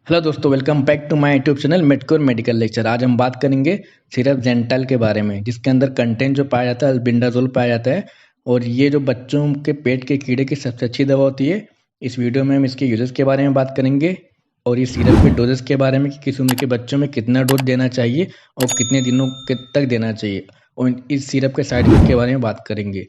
Hello दोस्तों, welcome back to my YouTube channel Medcore medical lecture. आज हम बात करेंगे सिरप जेंटल के बारे में, जिसके अंदर कंटेंट जो पाया जाता है अल्बेंडाजोल पाया जाता है। और ये जो बच्चों के पेट के कीड़े की सबसे अच्छी दवा होती है। इस वीडियो में हम इसके यूजेस के बारे में बात करेंगे और इस सिरप के डोजेस के बारे में कि किस उम्र के बच्चों में कितना डोज देना चाहिए और कितने दिनों के तक देना चाहिए, और इस सिरप के साइड इफेक्ट के बारे में बात करेंगे।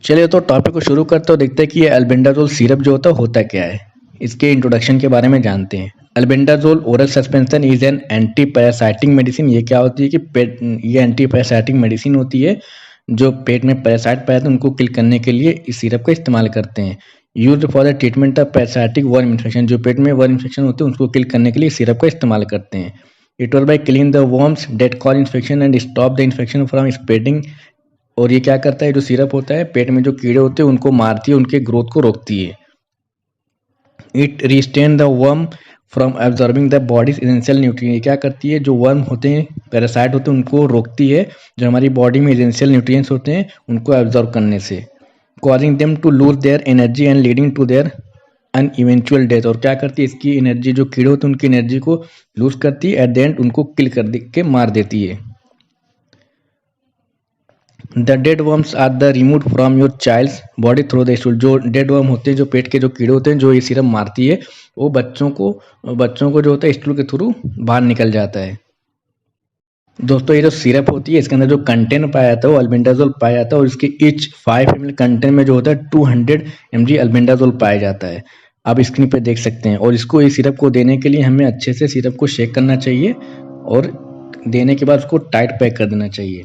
चलिए तो टॉपिक को शुरू करते हैं, देखते हैं कि ये अल्बेंडाजोल सिरप जो होता क्या है। इसके इंट्रोडक्शन के बारे में जानते हैं। Albendazole oral suspension is an anti parasitic medicine. ये क्या होती है कि ये एंटी पैरासाइटिक मेडिसिन होती है जो पेट में पैरासाइट पाए थे उनको किल करने के लिए इस सिरप का इस्तेमाल करते हैं। Use for the treatment of parasitic worm infection, जो पेट में वर्म इन्फेक्शन होते हैं उसको किल करने के लिए सिरप का इस्तेमाल करते हैं। It was by killing the worms that cause infection and stop the infection from spreading. और ये क्या करता है, जो सिरप होता है पेट में जो कीड़े होते हैं उनको मारती है, उनके ग्रोथ को रोकती है। It restrain the worm from absorbing the body's essential nutrient. क्या करती है, जो वर्म होते हैं पैरासाइट होते हैं उनको रोकती है, जो हमारी बॉडी में एसेंशियल न्यूट्रिएंट्स होते हैं उनको एब्जॉर्ब करने से। Causing them to lose their energy and leading to their an eventual death. और क्या करती है, इसकी एनर्जी जो कीड़े होते हैं उनकी एनर्जी को लूज करती है, एट द एंड उनको किल कर के मार देती है। The dead worms are the remove from your child's body through the stool. जो डेड वर्म होते हैं, जो पेट के जो कीड़े होते हैं जो ये सिरप मारती है, वो बच्चों को जो होता है स्टूल के थ्रू बाहर निकल जाता है। दोस्तों, ये जो सिरप होती है इसके अंदर जो कंटेंट पाया जाता है वो अल्बेंडाजोल पाया जाता है, और इसके ईच 5 ml कंटेंट में जो होता है 200 mg अल्बेंडाजोल पाया जाता है। आप स्क्रीन पे देख सकते हैं। और इसको इस सिरप को देने के लिए हमें अच्छे से सिरप को शेक करना चाहिए और देने के बाद उसको टाइट पैक कर देना चाहिए।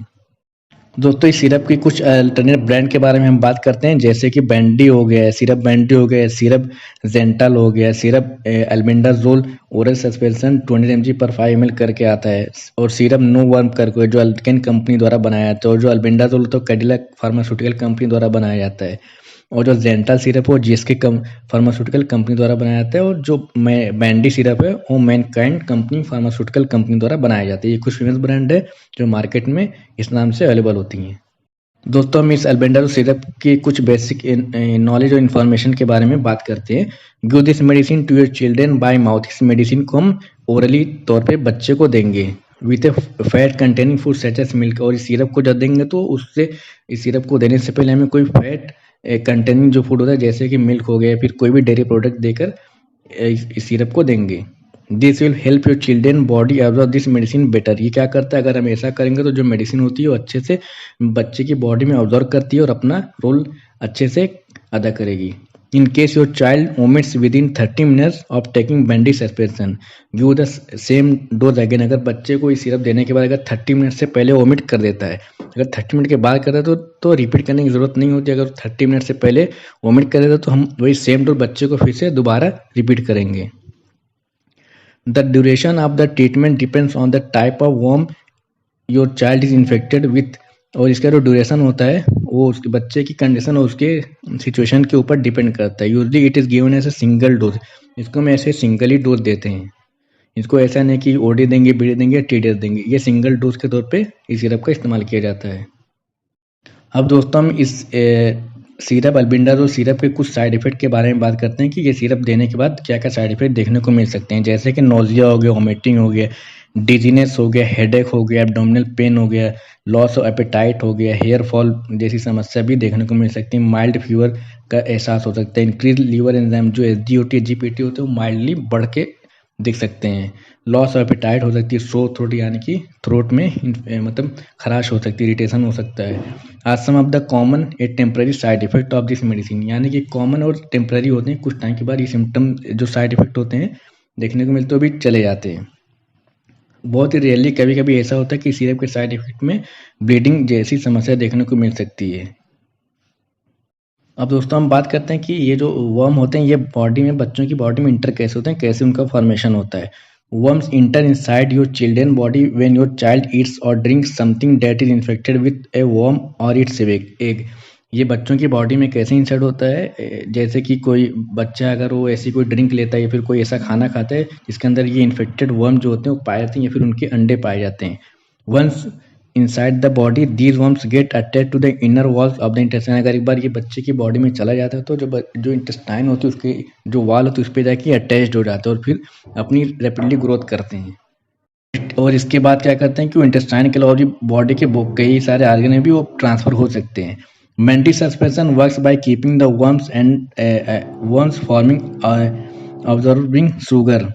दोस्तों, इस सिरप की कुछ अल्टरनेट ब्रांड के बारे में हम बात करते हैं, जैसे कि बैंडी हो गया, सिरप बैंडी हो गया, सिरप जेंटल हो गया, syrup albendazole oral suspension 20 mg पर 5 ml करके आता है, और सिरप नो वर्म करके जो अल्केन कंपनी द्वारा बनाया जाता है, और जो अल्बेंडाजोल तो कैडिला फार्मास्यूटिकल कंपनी द्वारा बनाया जाता है, और जो जेंटल सिरप हो जीएसके फार्मास्यूटिकल कंपनी द्वारा बनाया जाता है, और जो बैंडी सिरप है वो मैनकाइंड कंपनी फार्मास्यूटिकल कंपनी द्वारा बनाया जाता है। ये कुछ फेमस ब्रांड है जो मार्केट में इस नाम से अवेलेबल होती हैं। दोस्तों, हम इस अल्बेंडाजोल सिरप की कुछ बेसिक नॉलेज और इन्फॉर्मेशन के बारे में बात करते हैं। Give this medicine to your children by mouth. इस मेडिसिन को हम ओरली तौर पे बच्चे को देंगे with a fat containing food such as milk. और इस सिरप को जब देंगे तो उससे इस सिरप को देने से पहले हमें कोई फैट कंटेनिंग जो फूड होता है जैसे कि मिल्क हो गया, फिर कोई भी डेयरी प्रोडक्ट देकर इस सिरप को देंगे। This will help your children body absorb this medicine better. ये क्या करता है, अगर हम ऐसा करेंगे तो जो मेडिसिन होती है वो अच्छे से बच्चे की बॉडी में ऑब्जर्व करती है और अपना रोल अच्छे से अदा करेगी। In case your child vomits within 30 minutes of taking Bandy suspension give the same dose again. अगर बच्चे को इस सिरप देने के बाद अगर 30 मिनट से पहले वोमिट कर देता है, अगर 30 मिनट के बाद करता है तो रिपीट करने की जरूरत नहीं होती। अगर 30 मिनट से पहले वोमिट कर देता है तो हम वही सेम डोज बच्चे को फिर से दोबारा रिपीट करेंगे। The duration of the treatment depends on the type of worm your child is infected with। और इसका जो ड्यूरेशन होता है वो उसके बच्चे की कंडीशन और उसके सिचुएशन के ऊपर डिपेंड करता है। Usually it is given as a single dose. इसको हम ऐसे सिंगल ही डोज देते हैं। इसको ऐसा नहीं कि ओडी देंगे, बीडी देंगे, टीडीएस देंगे। ये सिंगल डोज के तौर पे इस सिरप का इस्तेमाल किया जाता है। अब दोस्तों, हम इस सिरप अल्बेंडाजोल सिरप के कुछ साइड इफेक्ट के बारे में बात करते हैं कि ये सिरप देने के बाद क्या क्या साइड इफेक्ट देखने को मिल सकते हैं, जैसे कि नोजिया हो गया, वोमिटिंग हो गया, डिजीनेस हो गया, हेडेक हो गया, एब्डोमिनल पेन हो गया, लॉस ऑफ एपेटाइट हो गया, हेयर फॉल जैसी समस्या भी देखने को मिल सकती है, माइल्ड फीवर का एहसास हो सकता है, इंक्रीज लीवर एंजाइम जो एसजीओटी जीपीटी होते हैं वो माइल्डली बढ़ के दिख सकते हैं, लॉस ऑफ एपेटाइट हो सकती है, सो थ्रोट यानी कि थ्रोट में मतलब खराश हो सकती है, इरिटेशन हो सकता है। Are some of the common a temporary side effect of this medicine, यानी कि कॉमन और टेम्पररी होते हैं, कुछ टाइम के बाद ये सिम्टम जो साइड इफेक्ट होते हैं देखने को मिलते हो भी चले जाते हैं। बहुत ही रेयरली कभी कभी ऐसा होता है कि सिरप के साइड इफेक्ट में ब्लीडिंग जैसी समस्या देखने को मिल सकती है। अब दोस्तों, हम बात करते हैं कि ये जो वर्म होते हैं ये बॉडी में, बच्चों की बॉडी में इंटर कैसे होते हैं, कैसे उनका फॉर्मेशन होता है। Worms enter inside your children body when your child eats और drinks something that is infected with a worm और इट्स एग। ये बच्चों की बॉडी में कैसे इंसर्ट होता है, जैसे कि कोई बच्चा अगर वो ऐसी कोई ड्रिंक लेता है या फिर कोई ऐसा खाना खाता है जिसके अंदर ये इन्फेक्टेड वर्म जो होते हैं वो पाए जाते हैं या फिर उनके अंडे पाए जाते हैं। Once inside the body, these worms get attached to the inner walls of the intestine। अगर एक बार ये बच्चे की बॉडी में चला जाता है तो जो इंटेस्टाइन होती है उसके जो वाल होती है उस पर जाके अटैच्ड हो जाते हैं और फिर अपनी रैपिडली ग्रोथ करते हैं। और इसके बाद क्या करते हैं कि वो इंटेस्टाइन के अलावा बॉडी के कई सारे आर्गन में भी वो ट्रांसफर हो सकते हैं। Mental suspension works by keeping the worms and worms forming observing sugar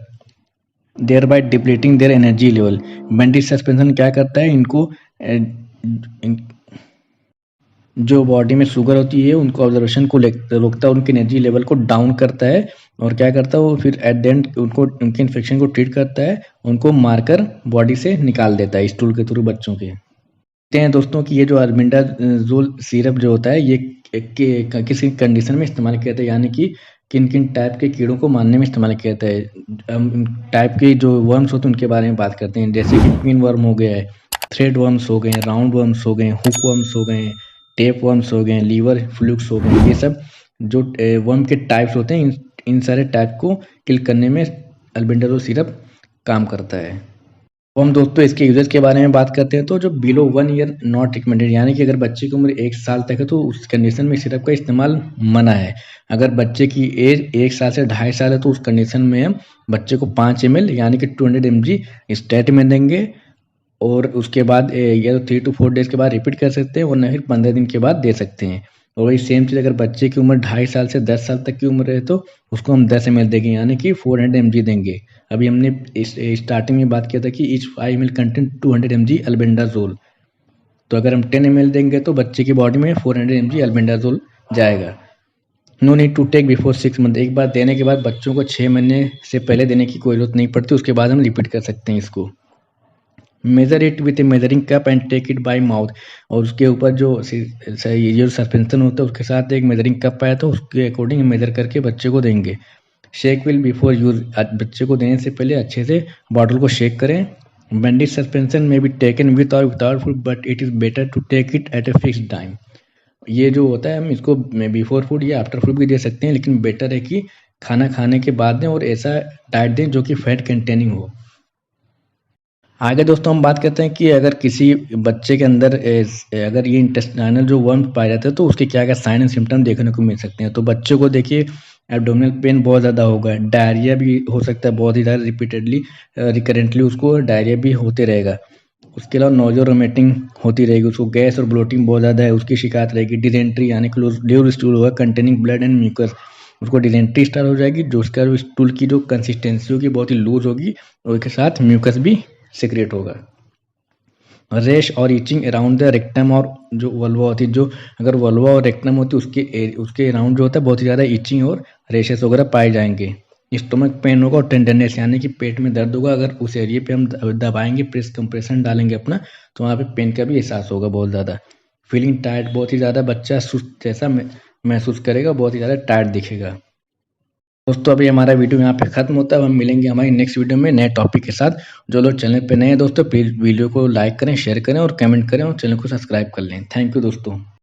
their by depleting their energy level. Mental suspension क्या करता है, इनको जो बॉडी में शुगर होती है उनको ऑब्जर्वेशन को रोकता है, उनकी एनर्जी लेवल को डाउन करता है और क्या करता है वो फिर एट द एंड उनको उनके इन्फेक्शन को ट्रीट करता है, उनको मारकर बॉडी से निकाल देता है स्टूल के थ्रू बच्चों के। देखते हैं दोस्तों कि ये जो अल्बेंडाजोल सिरप जो होता है ये किसी कंडीशन में इस्तेमाल किया जाता है, यानी कि किन किन टाइप के कीड़ों को मारने में इस्तेमाल किया जाता है। हम टाइप के जो वर्म्स होते हैं उनके बारे में बात करते हैं, जैसे कि पिन वर्म हो गया है, थ्रेड वर्म्स हो गए, राउंड वर्म्स हो गए, हुक वर्म्स हो गए, टेप वर्म्स हो गए, लीवर फ्लूक्स हो गए। ये सब जो वर्म के टाइप्स होते हैं इन सारे टाइप को किल करने में अल्बेंडाजोल सिरप काम करता है। तो हम दोस्तों इसके यूजेस के बारे में बात करते हैं। तो जो बिलो 1 ईयर नॉट रिकमेंडेड, यानी कि अगर बच्चे की उम्र 1 साल तक है तो उस कंडीशन में सिरप का इस्तेमाल मना है। अगर बच्चे की एज 1 साल से 2.5 साल है तो उस कंडीशन में हम बच्चे को 5 ml यानी कि 200 mg स्टेट में देंगे और उसके बाद या तो 3 to 4 डेज के बाद रिपीट कर सकते हैं वरना फिर 15 दिन के बाद दे सकते हैं। और वही सेम चीज़ अगर बच्चे की उम्र 2.5 साल से 10 साल तक की उम्र है तो उसको हम 10 ml देंगे यानी कि 400 mg देंगे। अभी हमने स्टार्टिंग में बात किया था कि each 5 ml content 200 mg albendazole, तो अगर हम 10 ml देंगे तो बच्चे की बॉडी में 400 mg अल्बेंडाजोल जाएगा। No need to take before 6 month, एक बार देने के बाद बच्चों को 6 महीने से पहले देने की कोई जरूरत नहीं पड़ती, उसके बाद हम रिपीट कर सकते हैं इसको। Measure it with a measuring cup and take it by mouth, और उसके ऊपर जो सस्पेंशन होता है उसके साथ एक मेजरिंग कप आया तो उसके अकॉर्डिंग मेजर करके बच्चे को देंगे। शेक विल बिफोर यूज, बच्चे को देने से पहले अच्छे से बॉटल को शेक करें। बैंडेज सस्पेंशन में बी टेकन विथ और without food but it is better to take it at a fixed time. ये जो होता है हम इसको बिफोर फूड या आफ्टर फूड भी दे सकते हैं, लेकिन बेटर है कि खाना खाने के बाद दें और ऐसा डाइट दें जो कि फैट कंटेनिंग हो। आगे दोस्तों हम बात करते हैं कि अगर किसी बच्चे के अंदर अगर ये इंटेस्टाइनल जो वर्म पाया जाता है तो उसके क्या क्या साइन एंड सिम्टम देखने को मिल सकते हैं। तो बच्चे को देखिए एब्डोमिनल पेन बहुत ज़्यादा होगा, डायरिया भी हो सकता है बहुत ही ज़्यादा रिपीटेडली रिकरेंटली उसको डायरिया भी होते रहेगा। उसके अलावा नोजो वोमिटिंग होती रहेगी, उसको गैस और ब्लोटिंग बहुत ज़्यादा है उसकी शिकायत रहेगी। डिसेंट्री यानी कि ल्यूर स्टूल होगा कंटेनिंग ब्लड एंड म्यूकस, उसको डिसेंट्री स्टार्ट हो जाएगी जो उसका स्टूल की जो कंसिस्टेंसी होगी बहुत ही लूज होगी और उसके साथ म्यूकस भी सीक्रेट होगा। रेश और ईचिंग अराउंड द रेक्टम, और जो वल्वा होती है, जो अगर वल्वा और रेक्टम होती है उसके अराउंड जो होता है बहुत ही ज़्यादा ईचिंग और रेशेस वगैरह पाए जाएंगे। स्टोमक पेन होगा और टेंडरनेस यानी कि पेट में दर्द होगा, अगर उस एरिया पे हम दबाएंगे प्रेस कंप्रेशन डालेंगे अपना तो वहाँ पे पेन का भी एहसास होगा बहुत ज़्यादा। फीलिंग टायर्ड, बहुत ही ज़्यादा बच्चा सुस्त जैसा महसूस करेगा, बहुत ही ज़्यादा टायर्ड दिखेगा। दोस्तों अभी हमारा वीडियो यहाँ पे खत्म होता है, हम मिलेंगे हमारी नेक्स्ट वीडियो में नए टॉपिक के साथ। जो लोग चैनल पे नए हैं दोस्तों प्लीज़ वीडियो को लाइक करें, शेयर करें और कमेंट करें और चैनल को सब्सक्राइब कर लें। थैंक यू दोस्तों।